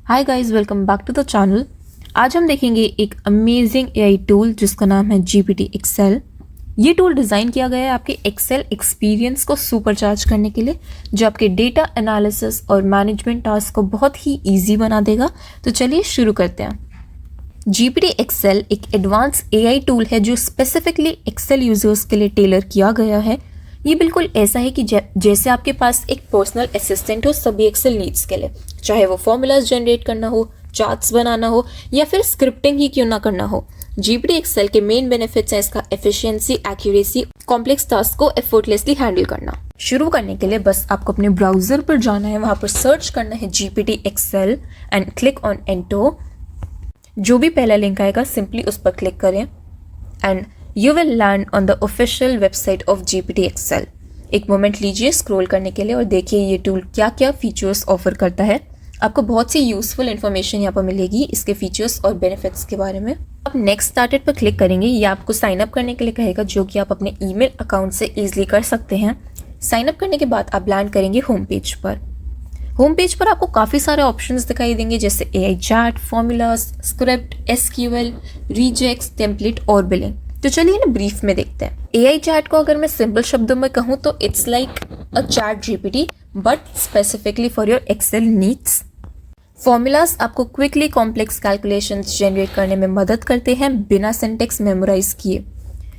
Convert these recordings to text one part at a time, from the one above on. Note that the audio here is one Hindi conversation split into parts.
Hi guys, welcome back to the channel. आज हम देखेंगे एक अमेजिंग एआई टूल जिसका नाम है जीपीटी एक्सेल। ये टूल डिज़ाइन किया गया है आपके एक्सेल एक्सपीरियंस को सुपरचार्ज करने के लिए, जो आपके डेटा एनालिसिस और मैनेजमेंट टास्क को बहुत ही इजी बना देगा। तो चलिए शुरू करते हैं। जीपीटी एक्सेल एक एडवांस एआई टूल है जो स्पेसिफिकली एक्सेल यूजर्स के लिए टेलर किया गया है। ये बिल्कुल ऐसा है कि जैसे आपके पास एक पर्सनल असिस्टेंट हो सभी एक्सेल नीड्स के लिए, चाहे वो फॉर्मूलाज जनरेट करना हो, चार्ट्स बनाना हो या फिर स्क्रिप्टिंग ही क्यों ना करना हो। जीपीटी एक्सेल के मेन बेनिफिट्स हैं इसका एफिशिएंसी, एक्यूरेसी, कॉम्प्लेक्स टास्क को एफर्टलेसली हैंडल करना। शुरू करने के लिए बस आपको अपने ब्राउजर पर जाना है, वहां पर सर्च करना है GPT Excel and click on enter. जो भी पहला लिंक आएगा सिंपली उस पर क्लिक करें and you will land on the official website of GPT Excel. एक मोमेंट लीजिए स्क्रॉल करने के लिए और देखिए ये टूल क्या क्या फीचर्स ऑफर करता है। आपको बहुत सी यूजफुल इन्फॉर्मेशन यहाँ पर मिलेगी इसके फीचर्स और बेनिफिट्स के बारे में। आप नेक्स्ट स्टार्टेड पर क्लिक करेंगे, ये आपको साइन अप करने के लिए कहेगा, जो कि आप अपने ईमेल अकाउंट से ईजिली कर सकते हैं। साइन अप करने के बाद आप लैंड करेंगे होम पेज पर। होम पेज पर आपको काफ़ी सारे ऑप्शंस दिखाई देंगे, जैसे AI chat, formulas, script, SQL, rejects, template और बिलिंग। तो चलिए ना ब्रीफ में देखते हैं। एआई चैट को अगर मैं सिंपल शब्दों में कहूँ तो it's like a chat GPT but specifically for your Excel needs. Formulas आपको क्विकली कॉम्प्लेक्स कैलकुलेशंस जनरेट करने में मदद करते हैं बिना सिंटेक्स मेमोराइज किए।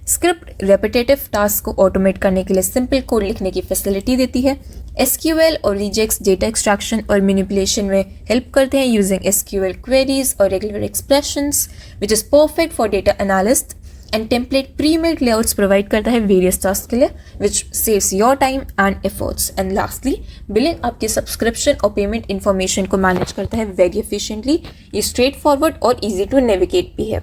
स्क्रिप्ट रेपिटेटिव टास्क को ऑटोमेट करने के लिए सिंपल कोड लिखने की फैसिलिटी देती है। एसक्यूएल और रिजेक्ट्स डेटा एक्सट्रैक्शन और मैनिपुलेशन में हेल्प करते हैं यूजिंग एसक्यूएल क्वेरीज और regular expressions, which is perfect for data analyst. And template premade layouts provide करता है वेरियस टास्क के लिए, which saves your time and efforts. And lastly billing आपके सब्सक्रिप्शन और पेमेंट इन्फॉर्मेशन को मैनेज करता है वेरी एफिशिएंटली। ये स्ट्रेट फॉरवर्ड और इजी टू नेविगेट भी है।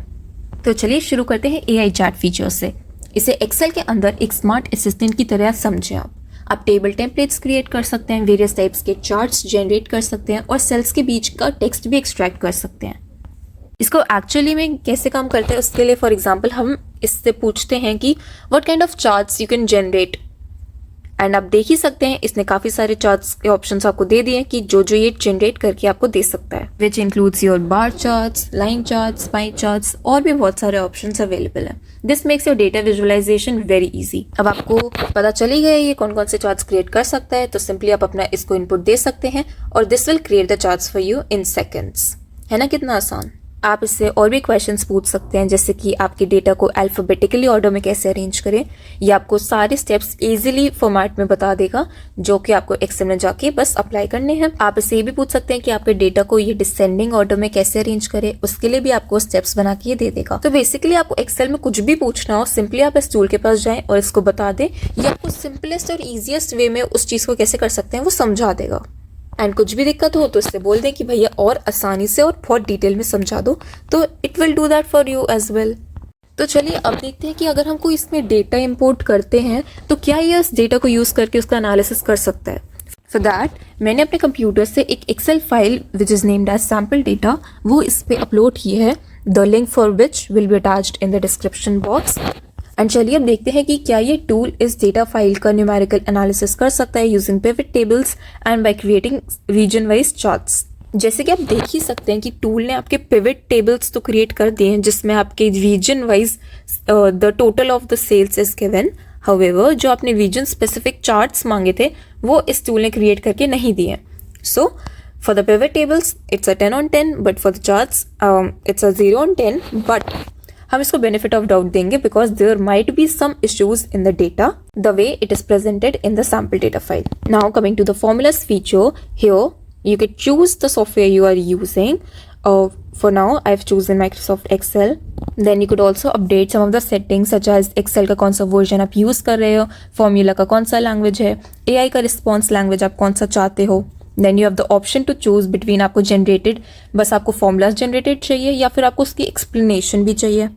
तो चलिए शुरू करते हैं एआई चैट फीचर से। इसे एक्सेल के अंदर एक स्मार्ट असिस्टेंट की तरह समझें आप टेबल टेम्पलेट्स क्रिएट कर सकते हैं, वेरियस टाइप्स के चार्ट्स जनरेट कर सकते हैं और सेल्स के बीच का टेक्स्ट भी एक्सट्रैक्ट कर सकते हैं। इसको एक्चुअली में कैसे काम करते हैं उसके लिए फॉर एग्जांपल हम इससे पूछते हैं कि what kind of charts you can generate, and आप देख ही सकते हैं इसने काफ़ी सारे चार्ट्स के ऑप्शंस आपको दे दिए हैं कि जो जो ये जनरेट करके आपको दे सकता है, which includes your bar charts, line charts, pie charts और भी बहुत सारे ऑप्शंस अवेलेबल हैं। This makes your data visualization very easy. अब आपको पता चली गया ये कौन कौन से चार्ट्स क्रिएट कर सकता है, तो सिंपली आप अपना इसको इनपुट दे सकते हैं और this will create the charts for you in seconds. है ना कितना आसान। आप इससे और भी क्वेश्चंस पूछ सकते हैं, जैसे कि आपके डेटा को अल्फाबेटिकली ऑर्डर में कैसे अरेंज करें। ये आपको सारे स्टेप्स इजीली फॉर्मेट में बता देगा, जो कि आपको एक्सेल में जाके बस अप्लाई करने हैं। आप इससे ये भी पूछ सकते हैं कि आपके डेटा को ये डिसेंडिंग ऑर्डर में कैसे अरेंज करें, उसके लिए भी आपको स्टेप्स बना के ये दे देगा। तो बेसिकली आपको एक्सेल में कुछ भी पूछना हो, सिंपली आप इस टूल के पास जाएं और इसको बता दें। ये आपको सिंपलेस्ट और ईजिएस्ट वे में उस चीज़ को कैसे कर सकते हैं वो समझा देगा। एंड कुछ भी दिक्कत हो तो इससे बोल दें कि भैया और आसानी से और बहुत डिटेल में समझा दो, तो it will do that for you as well. तो चलिए अब देखते हैं कि अगर हम कोई इसमें डेटा इंपोर्ट करते हैं तो क्या ये उस डेटा को यूज़ करके उसका एनालिसिस कर सकता है। फॉर दैट मैंने अपने कंप्यूटर से एक Excel file which is named as sample data वो इस पर अपलोड की है। The link for which will be attached in the description box. And चलिए अब देखते हैं कि क्या ये टूल इस डेटा फाइल का न्यूमेरिकल एनालिसिस कर सकता है using pivot tables and by creating region wise charts. जैसे कि आप देख ही सकते हैं कि टूल ने आपके पिवट टेबल्स तो क्रिएट कर दिए हैं, जिसमें आपके region wise the total of the sales is given. However जो आपने रीजन स्पेसिफिक चार्ट्स मांगे थे वो इस टूल ने क्रिएट करके नहीं दिए। So for the pivot tables it's a 10 on 10, but for the charts it's a 0 on 10, but हम इसको बेनिफिट ऑफ डाउट देंगे because there might be some issues in the data the way it is presented in the sample data file. Now coming to the formulas feature, here you can choose the software you are using. For now I've chosen Microsoft Excel. Then you could also update some of the settings such as Excel का कौन सा वर्जन आप यूज कर रहे हो, फॉर्मूला का कौन सा लैंग्वेज है, AI का रिस्पॉन्स लैंग्वेज आप कौन सा चाहते हो। Then you have the option to choose between आपको जनरेटेड, बस आपको फॉर्मूलाज जनरेटेड चाहिए या फिर आपको उसकी एक्सप्लेनेशन भी चाहिए।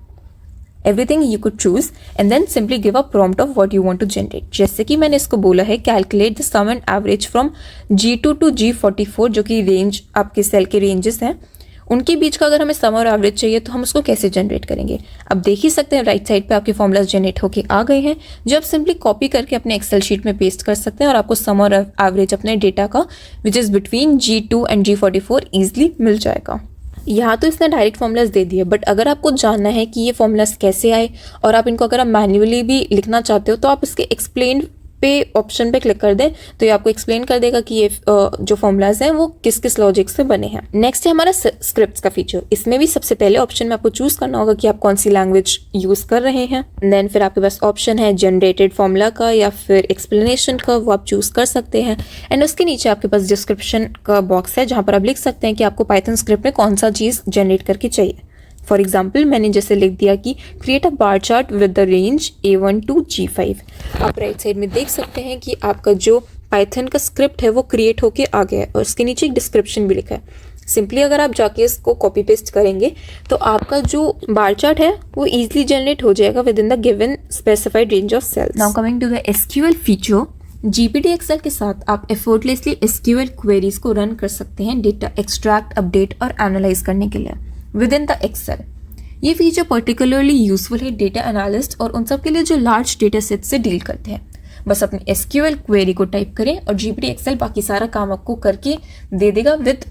Everything you could choose and then simply give a prompt of what you want to generate. जैसे कि मैंने इसको बोला है calculate the sum and average from G2 to G44, जो कि रेंज आपके सेल के रेंजेस हैं, उनके बीच का अगर हमें सम और एवरेज चाहिए तो हम उसको कैसे जनरेट करेंगे। अब देख ही सकते हैं राइट साइड पे आपके फॉर्मूलाज जनरेट होके आ गए हैं, जो आप सिंपली कॉपी करके अपने एक्सेल शीट में पेस्ट कर सकते हैं और आपको सम और एवरेज अपने डेटा का which is between G2 and G44 easily मिल जाएगा। यहाँ तो इसने डायरेक्ट फॉर्मूलाज दे दिए, बट अगर आपको जानना है कि ये फॉर्मूलाज कैसे आए और आप इनको अगर आप मैन्युअली भी लिखना चाहते हो तो आप इसके एक्सप्लेन पे ऑप्शन पे क्लिक कर दें तो ये आपको एक्सप्लेन कर देगा कि ये जो फॉर्मूलाज हैं वो किस किस लॉजिक से बने हैं। नेक्स्ट है हमारा स्क्रिप्ट्स का फीचर। इसमें भी सबसे पहले ऑप्शन में आपको चूज करना होगा कि आप कौन सी लैंग्वेज यूज कर रहे हैं। देन फिर आपके पास ऑप्शन है जनरेटेड फॉर्मूला का या फिर एक्सप्लेनेशन का, वो आप चूज कर सकते हैं। एंड उसके नीचे आपके पास डिस्क्रिप्शन का बॉक्स है जहाँ पर आप लिख सकते हैं कि आपको पाइथन स्क्रिप्ट में कौन सा चीज़ जनरेट करके चाहिए। फॉर एग्जाम्पल मैंने जैसे लिख दिया कि create a bar chart with the range A1 to G5। आप राइट साइड में देख सकते हैं कि आपका जो पाइथन का स्क्रिप्ट है वो क्रिएट होके आ गया है और उसके नीचे एक डिस्क्रिप्शन भी लिखा है। सिंपली अगर आप जाके इसको कॉपी पेस्ट करेंगे तो आपका जो बार चार्ट है वो ईजिली जनरेट हो जाएगा within the given specified range of cells. Now coming to the SQL feature, GPT Excel के साथ आप एफर्टलेसली SQL क्वेरीज को रन कर सकते हैं डेटा एक्सट्रैक्ट, अपडेट और एनालाइज करने के लिए विद इन द एक्सेल। ये फीचर पर्टिकुलरली यूजफुल है डेटा एनालिस्ट और उन सब के लिए जो लार्ज डेटा सेट से डील करते हैं। बस अपनी SQL क्वेरी को टाइप करें और GPT एक्सेल बाकी सारा काम आपको करके दे देगा with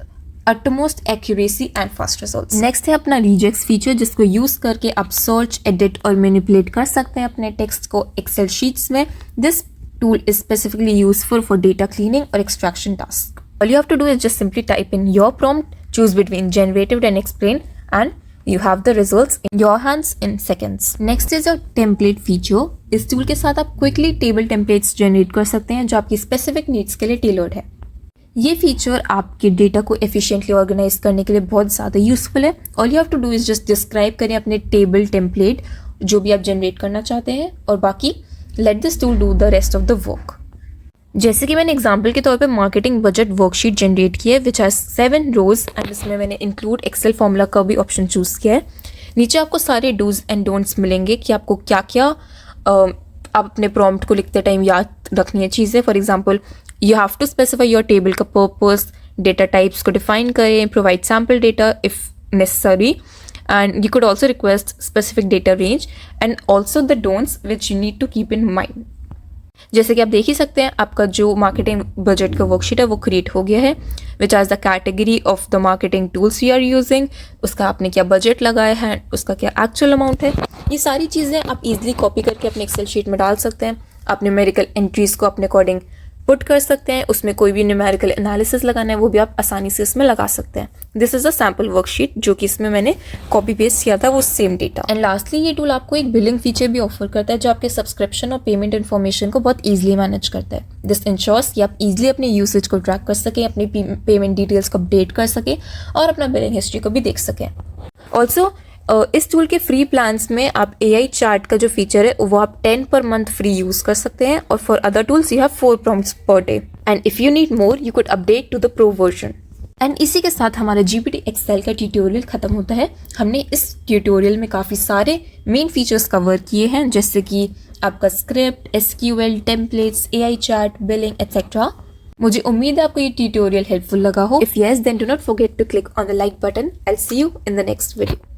utmost accuracy and fast results. Next है अपना रिजेक्स फीचर, जिसको यूज करके आप सर्च, एडिट और मैनिपुलेट कर सकते हैं अपने टेक्स्ट को एक्सेल शीट्स में। This tool is specifically useful for data cleaning or extraction tasks. All you have to do is just simply type in your prompt, choose between generated and explain, and you have the results in your hands in seconds. Next is your template feature. इस tool के साथ आप quickly table templates generate कर सकते हैं जो आपकी specific needs के लिए tailored है। ये फीचर आपके डेटा को एफिशिएंटली ऑर्गेनाइज करने के लिए बहुत ज़्यादा यूजफुल है। All you have to do is just describe करें अपने टेबल टेम्पलेट जो भी आप जनरेट करना चाहते हैं और बाकी let this tool do the rest of the work. जैसे कि मैंने एग्जांपल के तौर पे मार्केटिंग बजट वर्कशीट जनरेट की है विच हैज 7 रोज एंड इसमें मैंने इंक्लूड एक्सेल फॉर्मूला का भी ऑप्शन चूज़ किया है। नीचे आपको सारे डूज एंड डोंट्स मिलेंगे कि आपको क्या क्या आप अपने प्रॉम्प्ट को लिखते टाइम याद रखनी है चीज़ें। For example you have to specify your table का पर्पस, डेटा टाइप्स को डिफाइन करें, provide sample data if necessary, and you could also request specific data range and also the don'ts which you need to keep in mind। जैसे कि आप देख ही सकते हैं आपका जो मार्केटिंग बजट का वर्कशीट है वो क्रिएट हो गया है which as the category of the marketing tools you are using, उसका आपने क्या बजट लगाया है, उसका क्या एक्चुअल अमाउंट है। ये सारी चीज़ें आप इजीली कॉपी करके अपने एक्सेल शीट में डाल सकते हैं। आप न्यूमेरिकल एंट्रीज को अपने अकॉर्डिंग पुट कर सकते हैं, उसमें कोई भी न्यूमेरिकल एनालिसिस लगाना है वो भी आप आसानी से इसमें लगा सकते हैं। This is a sample worksheet जो कि इसमें मैंने कॉपी पेस्ट किया था वो सेम डेटा। एंड लास्टली ये टूल आपको एक बिलिंग फीचर भी ऑफर करता है जो आपके सब्सक्रिप्शन और पेमेंट इन्फॉर्मेशन को बहुत ईजिली मैनेज करता है। दिस इंश्योर्स कि आप इजिली अपने यूसेज को ट्रैक कर सकें, अपनी पेमेंट डिटेल्स को अपडेट कर सकें और अपना बिलिंग हिस्ट्री को भी देख सकें। ऑल्सो इस टूल के फ्री प्लान्स में आप AI चार्ट का जो फीचर है वो आप 10 पर मंथ फ्री यूज कर सकते हैं और for other tools you have 4 prompts per day and if you need more you could update to the pro version. And इसी के साथ हमारा GPT एक्सेल का ट्यूटोरियल खत्म होता है। हमने इस ट्यूटोरियल में काफ़ी सारे मेन फीचर्स कवर किए हैं जैसे कि आपका script, SQL, templates, AI chart, billing etcetera. मुझे उम्मीद है आपको ये ट्यूटोरियल हेल्पफुल लगा हो। If yes then do not forget to click on the like button. I will see you in the next video.